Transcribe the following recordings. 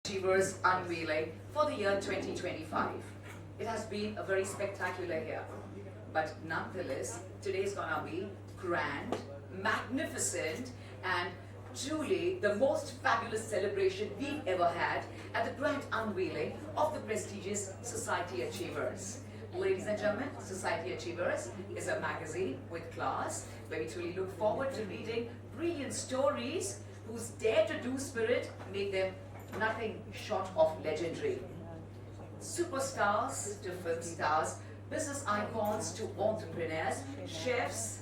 Achievers unveiling for the year 2025. It has been a very spectacular year, but nonetheless, today's gonna be grand, magnificent, and truly the most fabulous celebration we've ever had at the grand unveiling of the prestigious Society Achievers. Ladies and gentlemen, Society Achievers is a magazine with class where we truly look forward to reading brilliant stories whose dare-to-do spirit make them nothing short of legendary. Superstars to film stars, business icons to entrepreneurs, chefs,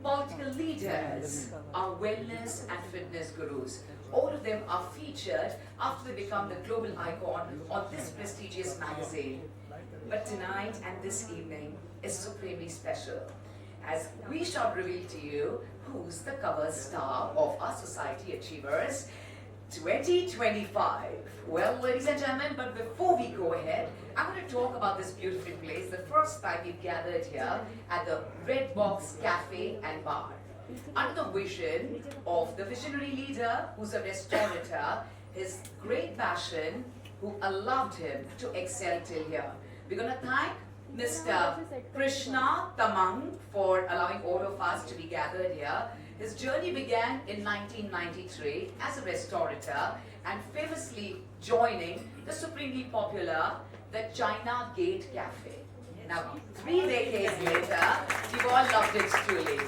political leaders, our wellness and fitness gurus. All of them are featured after they become the global icon on this prestigious magazine. But tonight and this evening is supremely special, as we shall reveal to you who's the cover star of our Society Achievers 2025. Well, ladies and gentlemen, but before we go ahead, I'm going to talk about this beautiful place. The first time we've gathered here at the Red Box Cafe and Bar, under the vision of the visionary leader who's a restaurateur, his great passion, who allowed him to excel till here. We're going to thank Mr. Krishna Tamang for allowing all of us to be gathered here. His journey began in 1993 as a restaurateur and famously joining the supremely popular the China Gate Cafe. Now, 3 decades later, we've all loved it truly.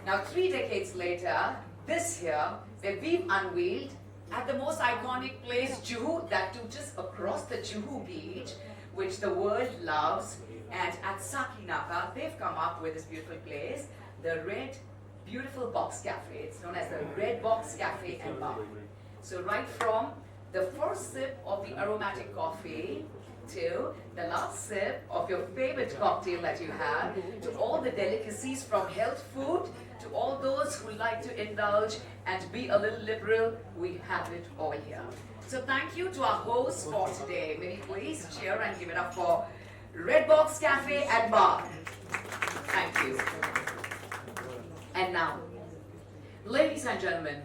Now, 3 decades later, this year, where we've unveiled at the most iconic place, Juhu, that too just across the Juhu beach, which the world loves, and at Sakinaka, they've come up with this beautiful place, the Red Beautiful Box Cafe. It's known as the Red Box Cafe and Bar. So right from the first sip of the aromatic coffee to the last sip of your favorite cocktail that you have, to all the delicacies from health food to all those who like to indulge and be a little liberal, we have it all here. So thank you to our hosts for today. May we please cheer and give it up for Red Box Cafe and Bar. Thank you. And now, ladies and gentlemen,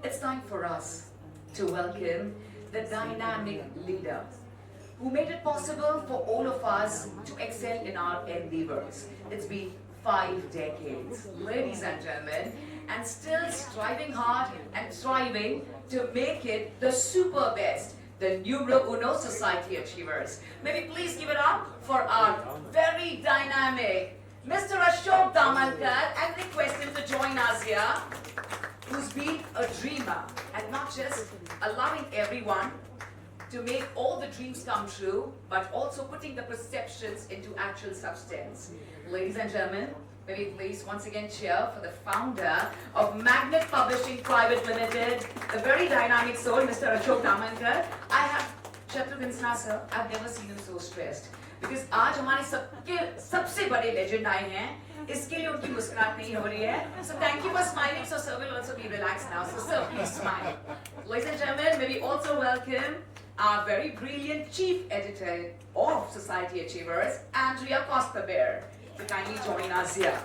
it's time for us to welcome the dynamic leader who made it possible for all of us to excel in our endeavors. It's been 5 decades, ladies and gentlemen, and still striving hard and thriving to make it the super best, the numero uno Society Achievers. May we please give it up for our very dynamic Mr. Ashok Damalkar, and request him to join us here, who's been a dreamer and not just allowing everyone to make all the dreams come true, but also putting the perceptions into actual substance. Ladies and gentlemen, may we please once again cheer for the founder of Magnet Publishing Private Limited, the very dynamic soul, Mr. Ashok Damalkar. I have Shatrughan Sinha sir, I've never seen him so stressed. Because आज हमारे सबसे बड़े legend आए हैं, इसके लिए उनकी मुस्कुराहट नहीं हो रही है. So thank you for smiling. So sir will also be relaxed now. So sir, please smile. Ladies and gentlemen, may we also welcome our very brilliant chief editor of Society Achievers, Andrea Costa-Bear, to kindly join us here.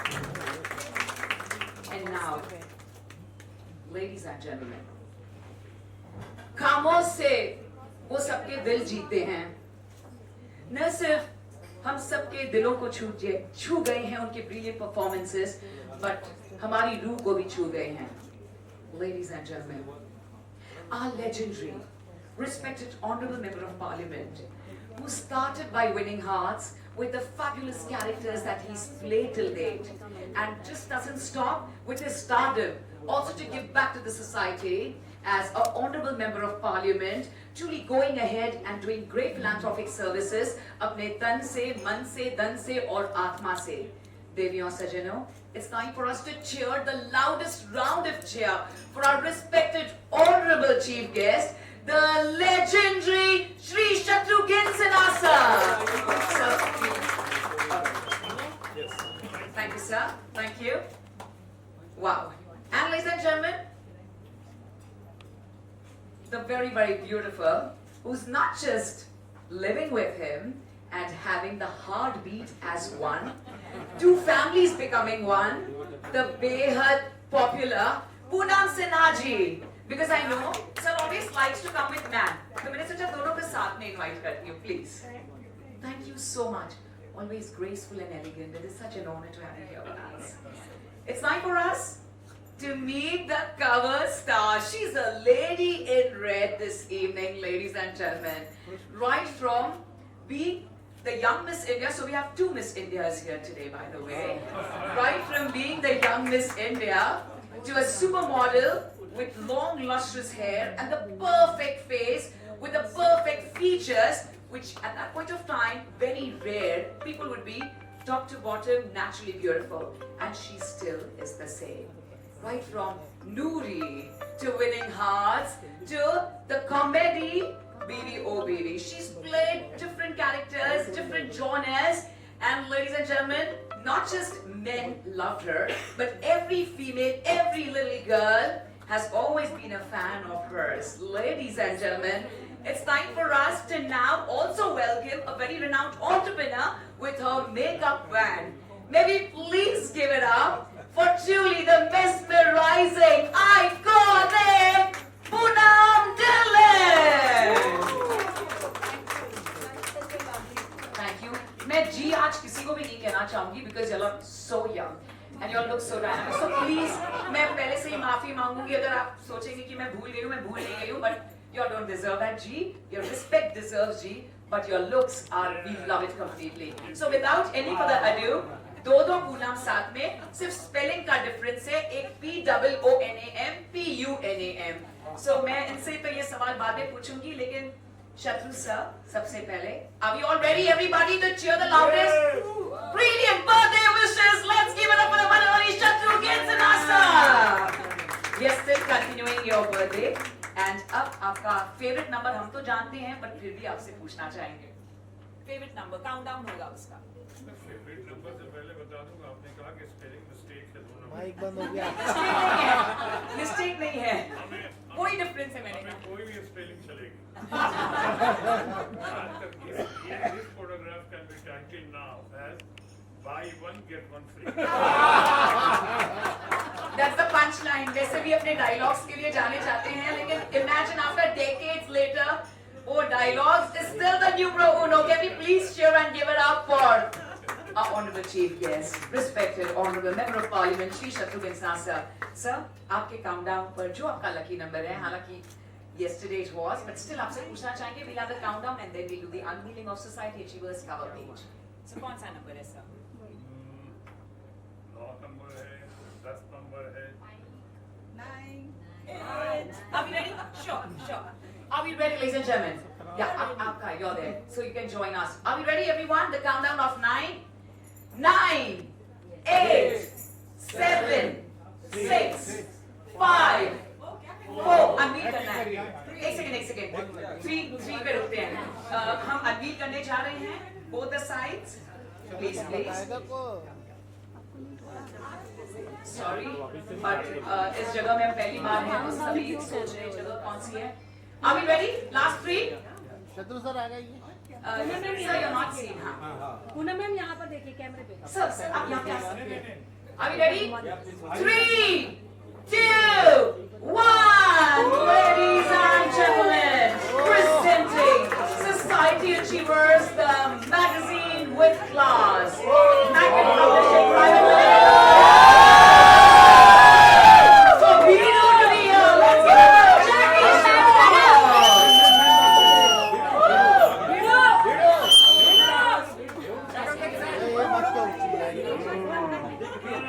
And now, ladies and gentlemen, खामोश से वो सबके दिल जीते हैं. न सिर्फ हम सबके दिलों को छू गए हैं उनके ब्रिलियंट परफॉर्मेंसेस, बट हमारी रूह को भी छू गए हैं. Ladies and gentlemen, our legendary, respected honorable member of parliament, who started by winning hearts with the fabulous characters that he's played till date, and just doesn't stop with his stardom, also to give back to the society as an honorable member of parliament, truly going ahead and doing great philanthropic services अपने तन से, मन से, धन से और आत्मा से. देवियों सज्जनों, it's time for us to cheer the loudest round of cheer for our respected honorable chief guest, the legendary Shri Shatrughan Sinha sir. Thank you, sir. Thank you. Wow. And ladies and gentlemen, the very, very beautiful, who's not just living with him and having the heartbeat as one, 2 families becoming one, the behad popular Poonam Sinha ji. Because I know sir always likes to come with man. The minute invite her to you, please. Thank you so much. Always graceful and elegant. It is such an honor to have you here with us. It's time for us to meet the cover star. She's a lady in red this evening, ladies and gentlemen. Right from being the young Miss India, so we have two Miss Indias here today, by the way. Right from being the young Miss India to a supermodel with long lustrous hair and the perfect face with the perfect features, which at that point of time, very rare, people would be top to bottom naturally beautiful, and she still is the same. Right from Noori to winning hearts to the comedy Bibi O Bibi. She's played different characters, different genres, and ladies and gentlemen, not just men loved her, but every female, every little girl has always been a fan of hers. Ladies and gentlemen, it's time for us to now also welcome a very renowned entrepreneur with her makeup van. May we please give it up for truly the mesmerizing, iconic Poonam Dhillon. Thank you. मैं जी आज किसी को भी नहीं कहना चाहूंगी because you look so young and you all look so dynamic. So please, मैं पहले से ही माफी मांगूंगी अगर आप सोचेंगे कि मैं भूल नहीं गई हूँ, but you all don't deserve that, G. Your respect deserves, G. But your looks are, we love it completely. So without any further ado, दो पूनम साथ में सिर्फ स्पेलिंग का डिफरेंस है, एक POONAM, PUNAM. So मैं इनसे तो ये सवाल बाद में पूछूंगी, लेकिन शत्रु सर सबसे पहले, are we all ready, everybody, to cheer the loudest? Brilliant birthday wishes. Let's give it up for the one and only Shatru Ginsanasa. Yes, still continuing your birthday. And अब आपका फेवरेट नंबर हम तो जानते हैं, पर फिर भी आपसे पूछना चाहेंगे. फेवरेट नंबर काउंटडाउन होगा उसका. फेवरेट नंबर से पहले बता दूंगा, आपने कहा कि स्पेलिंग मिस्टेक है दोनों. माइक बंद हो गया. मिस्टेक नहीं है. कोई डिफरेंस है मैंने कहा. कोई भी स्पेलिंग चलेगी. This photograph can be titled now as buy one get one free. That's the punchline. वैसे भी अपने डायलॉग्स के लिए जाने जाते हैं, लेकिन imagine after decades later, वो dialogues is still the numero uno. Can we please cheer and give it up for our honorable chief guest, respected honorable member of parliament, Shri Shatru Ginsanasa. Sir, आपके countdown पर जो आपका lucky number है, हालांकि yesterday it was, but still आपसे पूछना चाहेंगे, we'll have the countdown and then we'll do the unveiling of Society Achievers cover page. So कौन सा number है sir? 9 नंबर है, 10 नंबर है. 9. 8. Are we ready? Sure. Are we ready, ladies and gentlemen? Yeah, Aapka, you're there, so you can join us. Are we ready, everyone? The countdown of 9, 9, 8, 7, 6, 5, 4. Unveil करना है. एक second. 3 पे रुकते हैं. हम unveil करने जा रहे हैं. Both the sides. Please. Sorry, but इस जगह में हम पहली बार हैं, तो सभी सोच रहे हैं जगह कौन सी है. Are we ready? Last 3. शत्रु सर आ गई. Sir, you're not seen, हाँ. पूनम मैम यहाँ पर देखिए कैमरे पे. Sir, आप यहाँ पे आ सकते हैं. Are we ready? 3, 2, 1. Ladies and gentlemen, presenting Society Achievers, the magazine with class. Magnet Publishing Private Limited. So beautiful to be here. Let's give it up, Jackie Shroff.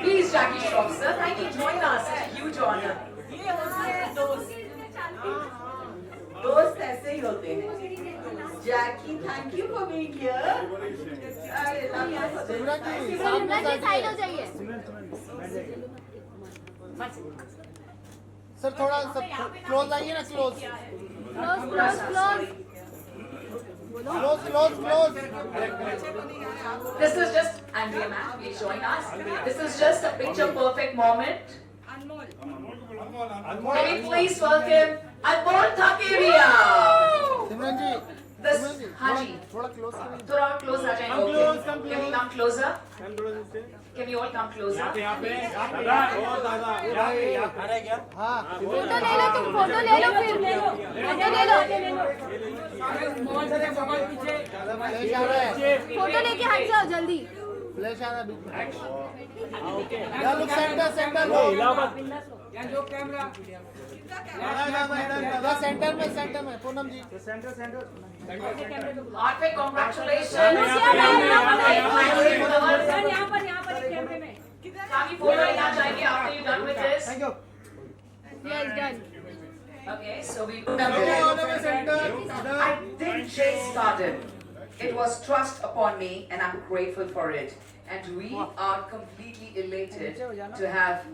Please, Jackie Shroff, sir, kindly join us. It's a huge honor. दोस्त ऐसे ही होते हैं. Jackie, thank you for being here. अरे सिमरन जी side हो जाइए. Sir थोड़ा close आइए ना. Close. This is just Andrea ma'am, please join us. This is just a picture perfect moment. Can we please welcome Anmol Thakeria. Simran ji. This, हाँ जी. थोड़ा close करिए. थोड़ा close आ जाएं. Okay. Can we come closer? Can we all come closer? हाँ photo ले लो तुम. Photo ले लो फिर. फोटो ले लो. फ्लैश आ रहा है फोटो लेके हट जाओ जल्दी। फ्लैश आ रहा है बीच में या लुक सेंटर सेंटर में पूनम जी Heartfelt congratulations. सर यहाँ पर एक कैमरे में। काफी फोटो लेना चाहिए after you done with this. Yes, done. Okay, so we I didn't chase garden. It was thrust upon me and I'm grateful for it. And we are completely elated to have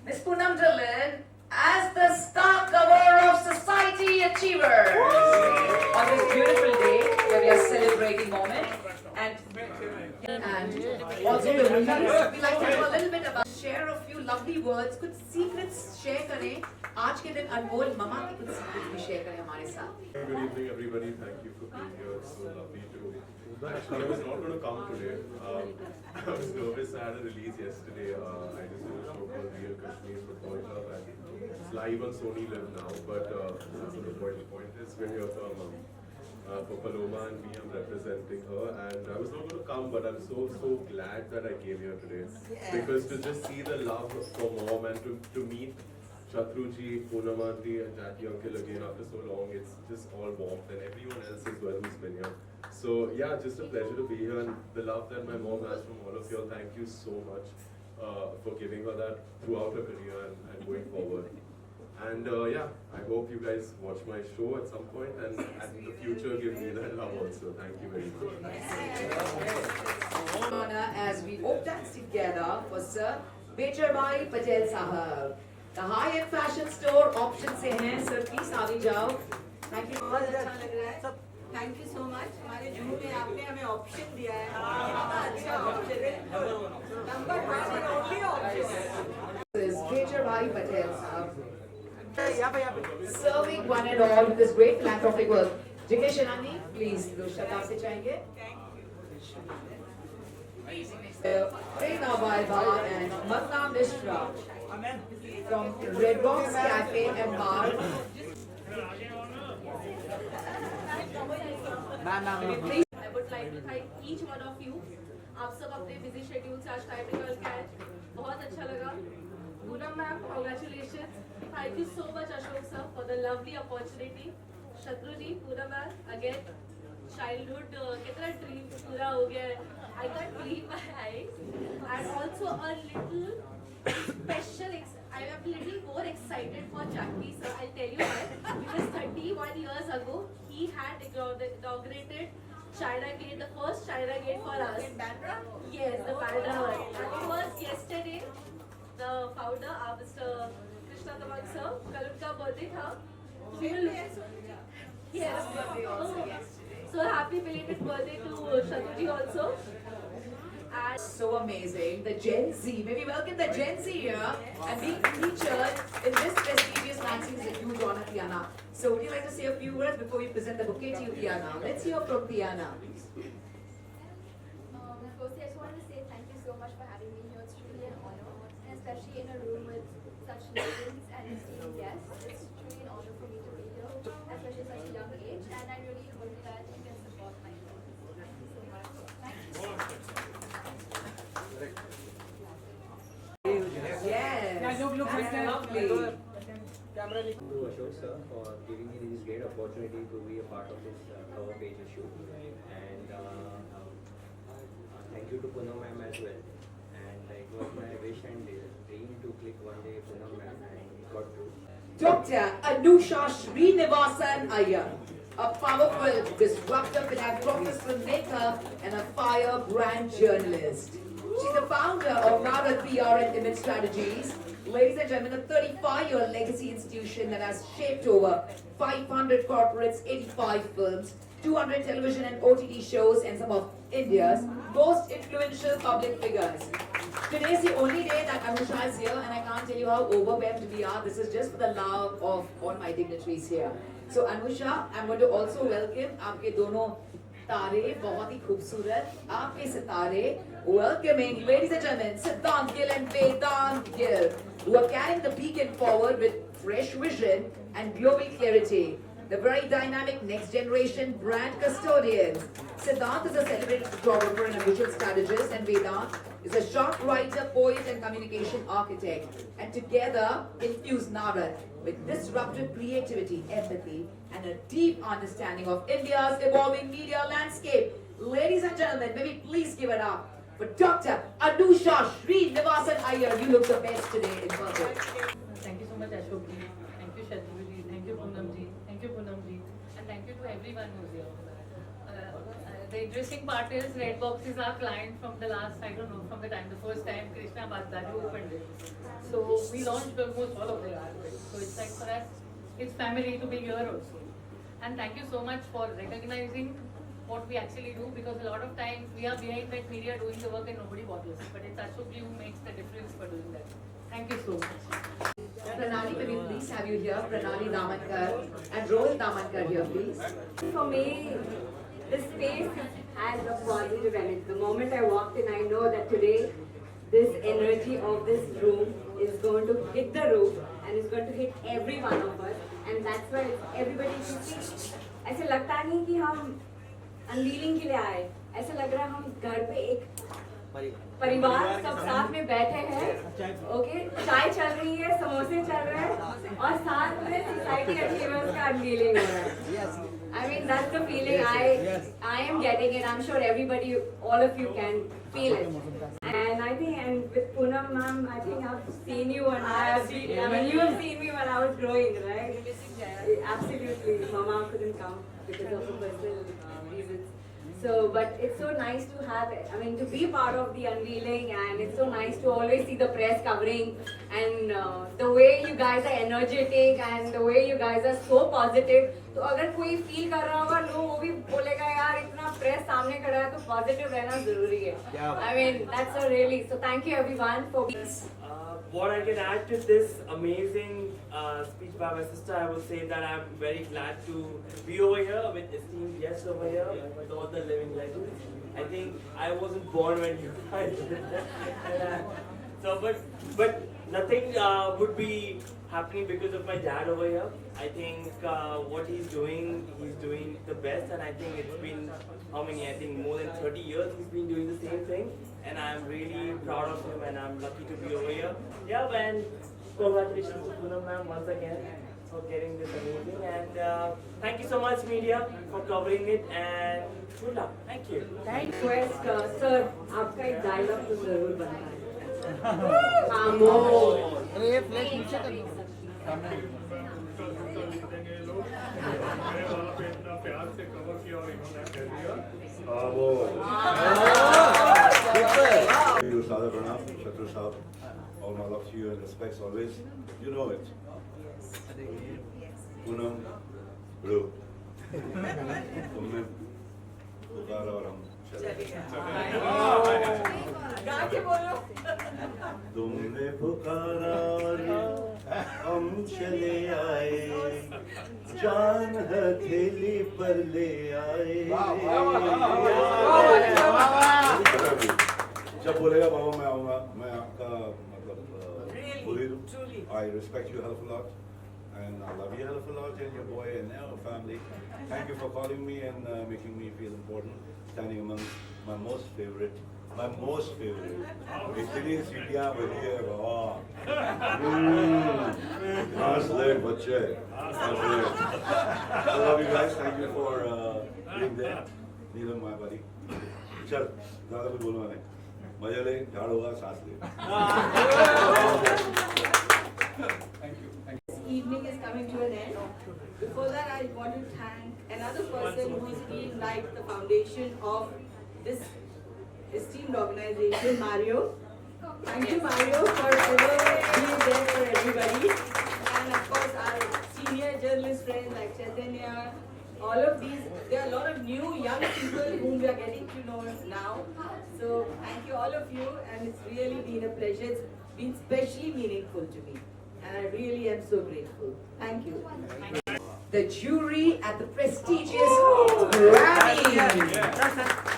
Miss Poonam Dhillon as the star cover of Society Achievers on this beautiful day where we are celebrating moment and also the winners. We like to know a little bit about share a few lovely words, कुछ secrets share करें आज के दिन अनमोल mama की कुछ secrets भी share करें हमारे साथ. Good evening, everybody. Thank you for being here. It's so lovely to. Actually, I was not going to come today. I was nervous. I had a release yesterday. I just did a show called Real Kashmir Football Club, and it's live on Sony Live now. But that's not the point. The point is, we're here for Paloma, and we are representing her. And I was not going to come, but I'm so glad that I came here today because to just see the love for mom and to meet Shatruji, Poonam Aunty and Jackie Uncle again after so long, it's just all warmth and everyone else as well who's been here. So yeah, just a pleasure to be here and the love that my mom has from all of you. Thank you so much for giving her that throughout her career and going forward. And yeah, I hope you guys watch my show at some point and in the future give me that love also. Thank you very much. Honor as we all dance together for Sir Becharbhai Patel Sahab. The high-end fashion store option से हैं sir please आगे जाओ. Thank you. बहुत अच्छा लग रहा है. Thank you so much. हमारे जूम में आपने हमें ऑप्शन दिया है. कितना अच्छा ऑप्शन है. नंबर 1 और ओनली ऑप्शन है. This is Becharbhai Patel Sahab. Serving one and all with this great philanthropic work. J.K. Shanani, please, Rushta आप से चाहेंगे. Prerna Balba and Magna Mishra from Red Box Cafe and Bar. Please. I would like to thank each one of you. आप सब अपने busy schedule से आज time निकाल के आए. बहुत अच्छा लगा. Poonam ma'am, congratulations. Thank you so much Ashok sir for the lovely opportunity. Shatruji, Poonam ma'am, again childhood कितना dream पूरा हो गया है. I can't believe my eyes. And also a little special. I am a little more excited for Jackie sir. I'll tell you why. Because 31 years ago he had inaugurated China Gate, the first China Gate for us. In Bandra? Yes, the Bandra one. And it was yesterday. The founder, Mr. Krishna Tamang sir, कल उनका birthday था. We will yes. So happy belated birthday to Shatruji also. And So amazing. The Gen Z. May we welcome the Gen Z here and being featured in this prestigious magazine is a huge honor, Tiana. So would you like to say a few words before we present the bouquet to you, Tiana? Let's hear from Tiana. Firstly, I just wanted to say thank you so much for having me here. It's truly an honor, and especially in a room with such legends and esteemed guests. It's truly an honor for me to be here, especially at such a young age. And I really hope that you can support my work. Thank you so much. Thank you so much. Yes. That's lovely. To Ashok sir for giving me this great opportunity to be a part of this cover page issue, and thank you to Poonam ma'am as well. And it was my wish and dream to click one day Poonam ma'am, and it got true. Dr. Anusha Srinivasan Iyer, a powerful, disruptive philanthropist, filmmaker, and a firebrand journalist. She's the founder of Bharat PR and Image Strategies. Ladies and gentlemen, a 35-year legacy institution that has shaped over 500 corporates, 85 films, 200 television and OTT shows, and some of India's most influential public figures. Today is the only day that Anusha is here, and I can't tell you how overwhelmed we are. This is just for the love of all my dignitaries here. So Anusha, I'm going to also welcome आपके दोनों तारे बहुत ही खूबसूरत आपके सितारे. Welcoming, ladies and gentlemen, Siddhant Gill and Vedant Gill, who are carrying the beacon forward with fresh vision and global clarity. the very dynamic next generation brand custodians. Siddharth is a celebrated photographer and a visual strategist, and Vedant is a short writer, poet, and communication architect. And together infuse Narad with disruptive creativity, empathy, and a deep understanding of India's evolving media landscape. Ladies and gentlemen, may we please give it up for Dr. Anusha Srinivasan Iyer. You look the best today in person. Thank you so much, Ashok ji. Thank you, Shadru ji. Thank you, Poonam ji. Thank you, Poonam ji. And thank you to everyone who's here. The interesting part is Redbox is our client from the last, I don't know, from the time, the first time Krishna Bhattacharya opened it. So we launched almost all of their artwork. So it's like for us, it's family to be here also. And thank you so much for recognizing what we actually do, because a lot of times we are behind that media doing the work and nobody bothers. But it's Ashok ji who makes the difference for doing that. Thank you so much. Pranali, can we please have you here? Pranali Damankar and Rohit Damankar here, please. For me, this space has a positive energy. The moment I walked in, I know that today this energy of this room is going to hit the roof and is going to hit every one of us. And that's why everybody should see. ऐसे लगता नहीं कि हम unveiling के लिए आए, ऐसा लग रहा है हम घर पे एक परिवार सब साथ में बैठे हैं, ओके, चाय चल रही है, समोसे चल रहे हैं और साथ में सोसाइटी अचीवर्स का अनवीलिंग हो रहा है. I mean, that's the feeling I am getting it. I'm sure everybody, all of you can feel it. And I think, and with Poonam ma'am, I think I've seen you and I mean, you have seen me when I was growing, right? Absolutely. Mama couldn't come because of her personal reasons. So, but it's so nice to have, I mean, to be part of the unveiling, and it's so nice to always see the press covering, and the way you guys are energetic and the way you guys are so positive. तो अगर कोई feel कर रहा होगा, no वो भी बोलेगा यार इतना प्रेस सामने खड़ा है तो पॉजिटिव रहना जरूरी है. I mean, that's a really, so thank you everyone for being. What I can add to this amazing speech by my sister, I will say that I'm very glad to be over here with esteemed guests over here, with all the living legends. I think I wasn't born when you guys did that. So, but nothing would be happening because of my dad over here. I think what he's doing the best, and I think it's been, how many, I think more than 30 years he's been doing the same thing, and I'm really proud of him and I'm lucky to be over here. Yeah, and congratulations to Poonam ma'am once again for getting this amazing, and thank you so much media for covering it, and good luck. Thank you. Thank you. Sir, आपका एक dialogue तो जरूर बनना है. अरे ये flash नीचे कर दो. मेरे वाला पे इतना प्यार से कवर किया और इन्होंने कह दिया Sada Pranam, Shatru Saab, all my love to you and respects always. You know it. Poonam, bro. तुमने पुकारा और हम चले. गा के बोलो. तुमने पुकारा और हम चले आए, जान हथेली पर ले आए. जब बोलेगा बाबा मैं आऊँगा, मैं आपका मतलब पूरी I respect you a hell of a lot, and I love you a hell of a lot, and your boy and your family. Thank you for calling me and making me feel important, standing among my most favorite. इतनी सीटियाँ बनी है बाबा. हंस ले बच्चे. I love you guys. Thank you for being there. Neelam, my buddy. चल, ज़्यादा कुछ बोलूँगा नहीं. मजा ले, झाड़ होगा, सांस ले. This evening is coming to an end. Before that, I want to thank another person who's been like the foundation of this esteemed organization, Mario. Thank you, Mario, for ever being there for everybody. And of course, our senior journalist friends like Chaitanya, all of these, there are a lot of new young people whom we are getting to know now. So thank you all of you, and it's really been a pleasure. It's been especially meaningful to me, and I really am so grateful. Thank you. The jury at the prestigious Grammy.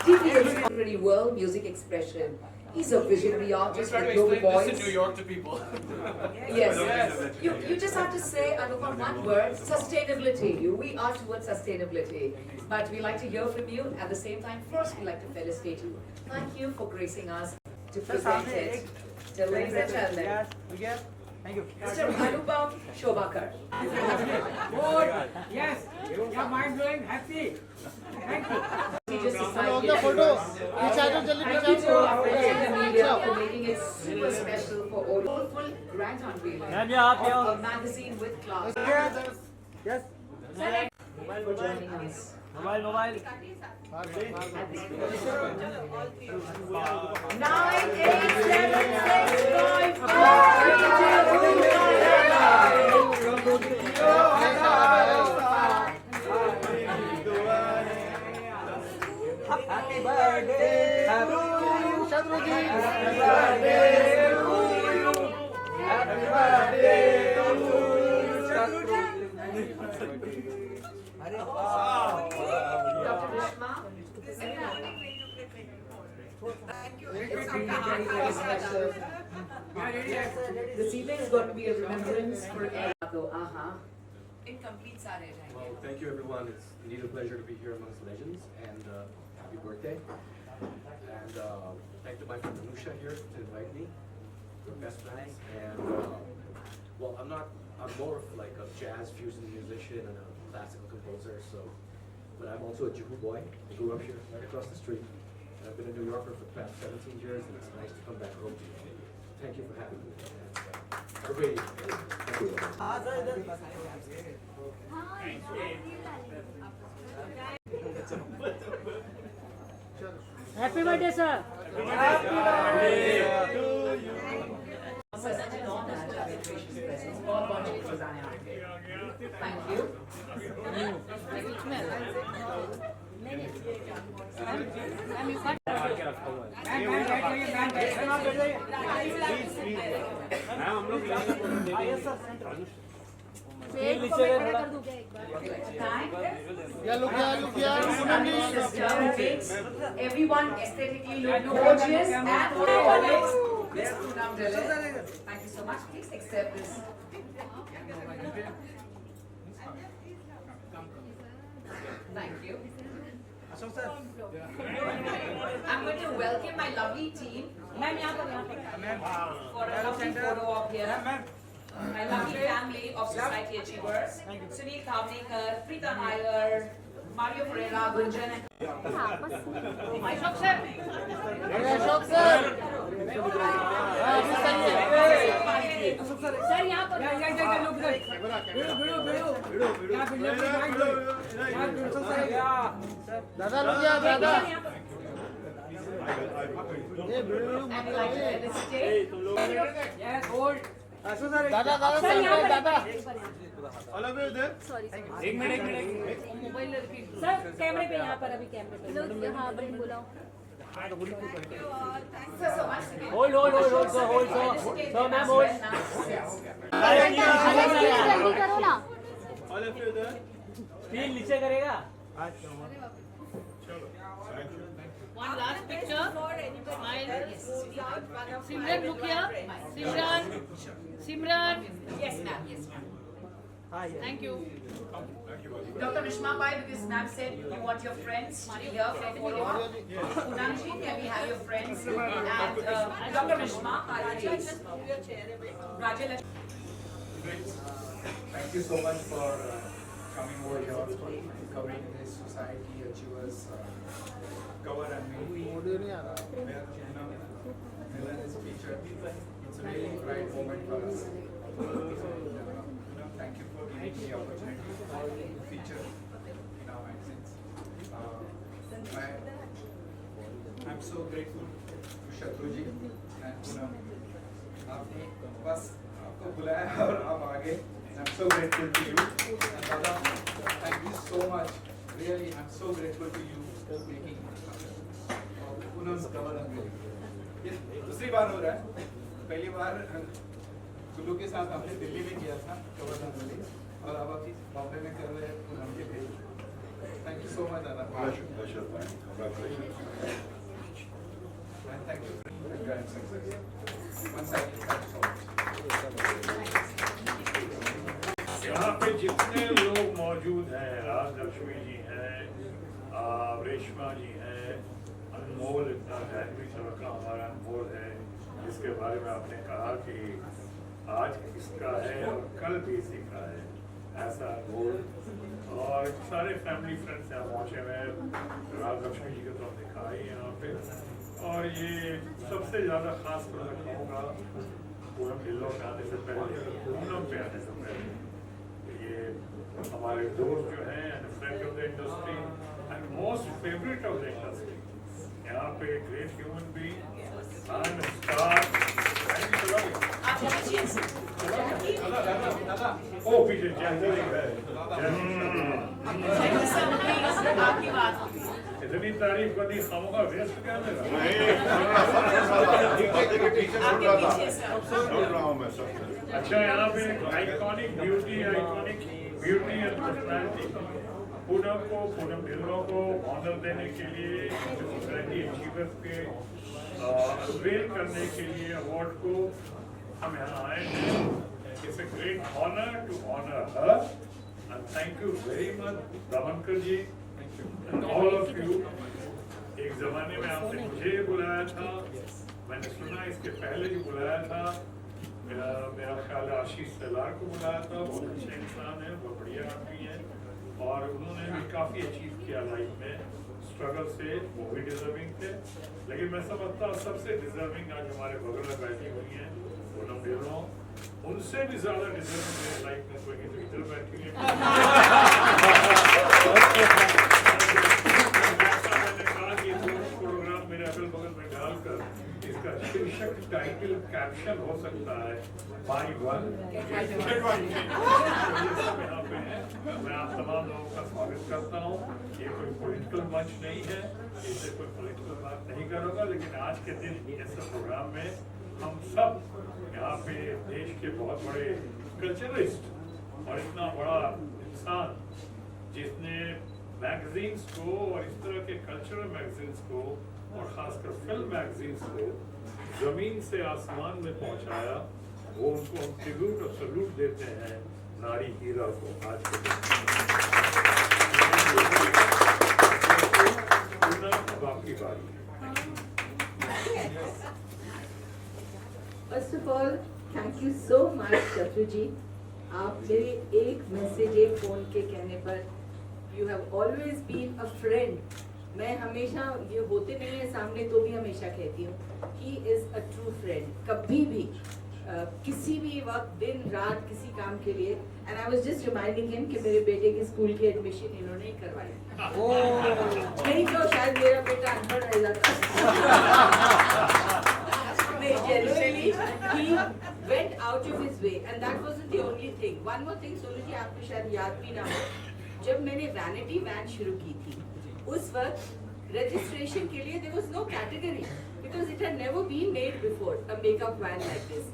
TPS already real world music expression. He's a visionary artist I'm with trying to global explain this voice. in New York to people. Yes. You just have to say, Anupam, one word, sustainability. We are towards sustainability. But we like to hear from you. At the same time, first we like to felicitate you. Thank you for gracing us to present it. So ladies and gentlemen, Thank you. Mr. Anupam Shobhakar. Good. Yes. Your mind blowing. Happy. Thank you. He just decided the photo. Thank you to our friends in the media for making it super special for all. Full grand unveiling of a magazine with class. Yes. For joining us. Mobile. 9, 8, 7, 6, 5, 4, 3, 2, 1. Happy birthday to you, Shadruji. Happy birthday to you. Happy birthday to you, Shadruji. Dr. Rishma. It's really very, very special. This evening is going to be a remembrance for everyone. Incomplete Sare. Well, thank you everyone. It's indeed a pleasure to be here amongst legends, and happy birthday. And thank to my friend Anusha here to invite me. We're best friends, and well, I'm more of like a jazz fusion musician and a classical composer, so, but I'm also a Juhu boy. I grew up here, right across the street. And I've been a New Yorker for the past 17 years, and it's nice to come back home to you. Thank you for having me. And, everybody, thank you. Happy birthday, sir. Happy birthday to you. Such an honor to have your gracious presence. बहुत बहुत शुक्रिया आपके. Thank you. Everyone aesthetically look gorgeous and gorgeous. Miss Poonam Dilip. Thank you so much. Please accept this. Thank you. I'm going to welcome my lovely team. For a lovely photo op here. My lovely family of Society Achievers. Sunil Thavnekar, Preeta Nair, Mario Pereira, Gunjan and Ashok sir. Ashok sir. Sir यहाँ पर दादा रुक जा दादा. दादा एक minute mobile sir कैमरे पे यहाँ पर अभी कैमरे पे हाँ बड़ी बुलाओ hold sir ma'am hold. करो ना स्टील नीचे करेगा. One last picture. Smile. Simran, look here. Simran. Yes, ma'am. Yes, ma'am. Thank you. Dr. Rishma Bai, because ma'am said you want your friends to be here for photo op. Poonamji, can we have your friends? And Dr. Rishma, please. Rajal. Thank you so much for coming over here, covering this Society Achievers cover and maybe where Milan is featured. It's a really bright moment for us. Thank you for giving me the opportunity to feature in our magazines. I'm so grateful to Shadruji and Poonam. आपने बस आपको बुलाया और आप आ गए. I'm so grateful to you. And Dada, thank you so much. Really, I'm so grateful to you for making Poonam's cover unveiling. ये दूसरी बार हो रहा है. पहली बार कुल्लू के साथ हमने दिल्ली में किया था कवर unveiling और अब अभी बॉम्बे में कर रहे हैं पूनम के लिए. Thank you so much, Dada. Pleasure, man. Congratulations. and thank you for your grand success. Once again, thank you so much. यहाँ पे जितने लोग मौजूद हैं, राज लक्ष्मी जी हैं, रेशमा जी हैं, अनमोल इतना जाहनवी सबका हमारा अनमोल है, जिसके बारे में आपने कहा कि आज किसका है और कल भी इसी का है, ऐसा अनमोल। और सारे फैमिली फ्रेंड्स यहाँ पहुँचे हुए हैं, राज लक्ष्मी जी को तो हमने कहा ही यहाँ पे। और ये सबसे ज़्यादा खास कर रखूँगा पूनम ढिल्लों के आने से पहले, पूनम पे आने से पहले, ये हमारे दोस्त जो हैं and friend of the industry and most favourite of the industry, यहाँ पे great human being and star ओ पीछे इतनी तारीफ करनी खामोखा वेस्ट क्या मेरा? अच्छा, यहाँ पे iconic beauty and personality Poonam को, पूनम ढिल्लों को ऑनर देने के लिए, सोसाइटी अचीवर्स के अनवेल करने के लिए अवार्ड को हम यहाँ आए हैं। It's a great honour to honour her and thank you very much Damankar ji and all of you. एक जमाने में आपने मुझे बुलाया था, मैंने सुना इसके पहले भी बुलाया था, मेरा ख्याल है आशीष सेलार को बुलाया था, बहुत अच्छे इंसान है, बहुत बढ़िया आदमी है और उन्होंने भी काफ़ी अचीव किया लाइफ में, स्ट्रगल से, वो भी डिजर्विंग थे। लेकिन मैं समझता हूँ सबसे डिजर्विंग आज हमारे बगल में बैठी हुई हैं पूनम ढिल्लों, उनसे भी ज़्यादा डिजर्विंग मेरे लाइफ में कोई नहीं, तो इधर बैठी है। मैंने कहा कि प्रोग्राम मेरे अगल बगल में डालकर इसका शीर्षक टाइटल कैप्शन हो सकता है बाई वन। यहाँ पे है, मैं आप तमाम लोगों का स्वागत करता हूँ। ये कोई पॉलिटिकल मंच नहीं है, इससे कोई पॉलिटिकल बात नहीं करूँगा, लेकिन आज के दिन ऐसे प्रोग्राम में हम सब यहाँ पे देश के बहुत बड़े कल्चरिस्ट और इतना बड़ा इंसान जिसने मैगजीन्स को और इस तरह के कल्चरल मैगजीन्स को और खासकर फिल्म मैगजीन्स को जमीन से आसमान में पहुंचाया, वो उनको हम ट्रिब्यूट और सल्यूट देते हैं नारी हीरा को आज के दिन। बाकी बारी First of all, thank you so much, शत्रु जी। आप मेरे एक मैसेज, एक फोन के कहने पर you have always been a friend। मैं हमेशा, ये होते नहीं है सामने तो भी हमेशा कहती हूँ, he is a true friend। कभी भी किसी भी वक्त, दिन रात, किसी काम के लिए। And I was just reminding him कि मेरे बेटे के स्कूल की एडमिशन इन्होंने ही करवाई। नहीं तो शायद मेरा बेटा अनपढ़ रह जाता। Genuinely, he went out of his way, and that wasn't the only thing. One more thing, Sonu ji, आपको शायद याद भी ना हो, जब मैंने वैनिटी वैन शुरू की थी, उस वक्त registration के लिए there was no category because it had never been made before a makeup van like this.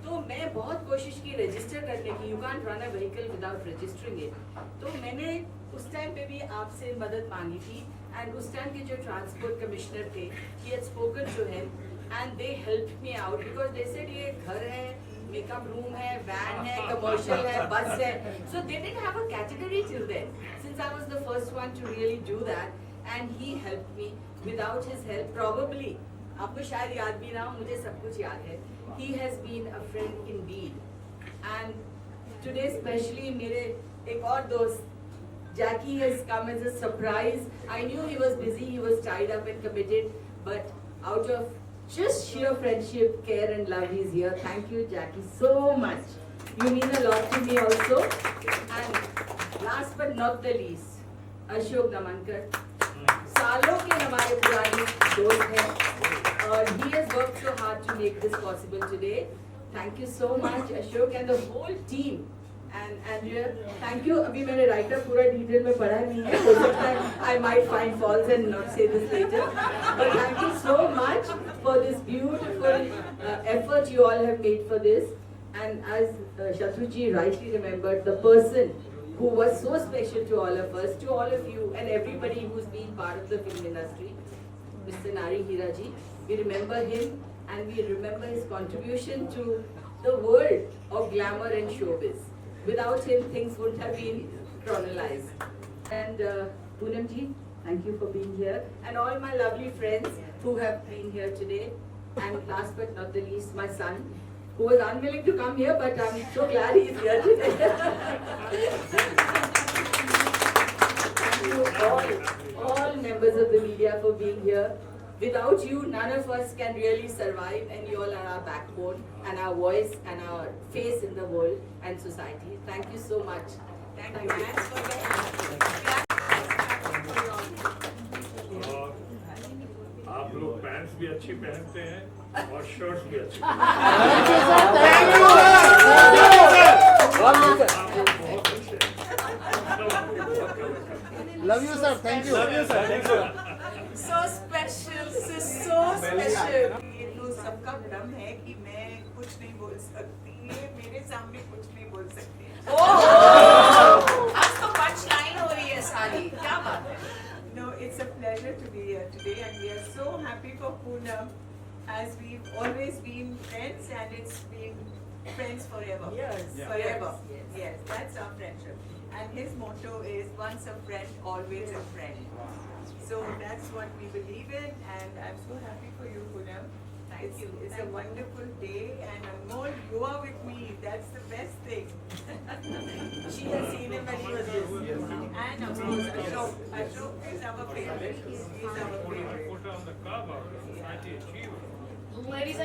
तो मैं बहुत कोशिश की रजिस्टर करने की, you can't run a vehicle without registering it. तो मैंने उस टाइम पे भी आपसे मदद मांगी थी, and उस टाइम के जो ट्रांसपोर्ट कमिश्नर थे, he had spoken to him. And they helped me out because they said ये घर है, मेकअप रूम है, वैन है, कमर्शियल है, बस है. So they didn't have a category till then. Since I was the first one to really do that, and he helped me. Without his help, probably आपको शायद याद भी ना हो, मुझे सब कुछ याद है. He has been a friend indeed. And today especially मेरे एक और दोस्त Jackie has come as a surprise. I knew he was busy, he was tied up and committed, but out of just sheer friendship, care and love, he's here. Thank you, Jackie, so much. You mean a lot to me also. And last but not the least, Ashok Namankar. सालों के हमारे पुराने दोस्त हैं और he has worked so hard to make this possible today. Thank you so much, Ashok, and the whole team. And Andrea, thank you. अभी मैंने writer पूरा डिटेल में पढ़ा नहीं है, हो सकता है I might find faults and not say this later. But thank you so much for this beautiful effort you all have made for this. And as Shatruji rightly remembered, the person who was so special to all of us, to all of you, and everybody who's been part of the film industry, Mr. Nari Hiraji. We remember him and we remember his contribution to the world of glamour and showbiz. Without him, things wouldn't have been chronologized. And Poonam ji, thank you for being here. And all my lovely friends who have been here today. And last but not the least, my son, who was unwilling to come here, but I'm so glad he's here today. Thank you all members of the media for being here. Without you, none of us can really survive, and you all are our backbone and our voice and our face in the world and society. Thank you so much. Thank you. और आप लोग pants भी अच्छी पहनते हैं और shirts भी अच्छी Love you, sir. Thank you. Love you, sir. Thank you. So special, this is so special. ये तो सबका भ्रम है कि मैं कुछ नहीं बोल सकती, ये मेरे सामने कुछ नहीं बोल सकती। आज तो पंच लाइन हो रही है सारी, क्या बात है? No, it's a pleasure to be here today, and we are so happy for Poonam, as we've always been friends, and it's been friends forever. Yes. Forever. Yes, that's our friendship. And his motto is once a friend, always a friend. So that's what we believe in, and I'm so happy for you, Poonam. Thank you. It's a wonderful day, and Anmol, you are with me. That's the best thing. She has seen him when he was this. And of course, Ashok. Ashok is our favorite. He's our favorite. Put on the cover, society achiever. Ladies and